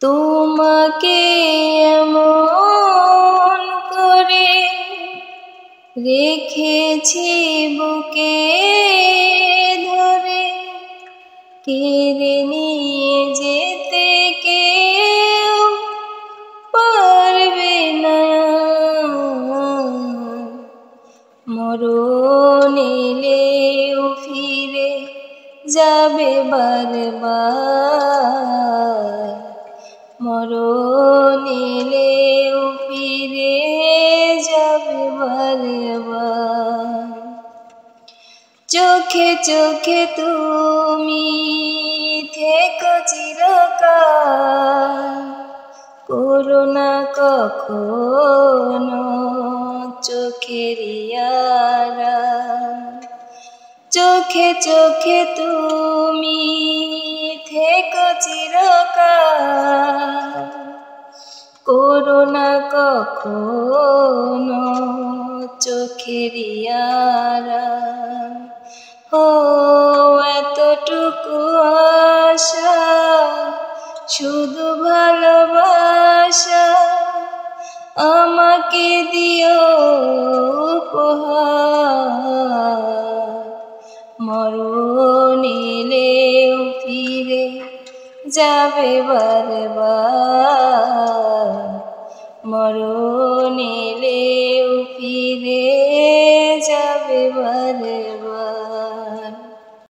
তোমাকে এমন করে রেখেছি বুকে ধরে, কেড়ে নিয়ে যেতে কেউ পারবে না। মরণ এলেও ফিরে যাবে বারবার, মরণ এলেও ফিরে যাবে বারবার। চোখে চোখে তুমি থেকো চিরকাল, করো না কখনো চোখের আড়াল। চোখে চোখে তুমি থেকো চিরকাল, করো না কখনো চোখের আড়াল। ও এতটুকু আশা, শুধু ভালোবাসা আমাকে দিও উপহার। মরণ এলেও ফিরে যাবে বারবার, মরণ এলেও ফিরে যাবে বারবার।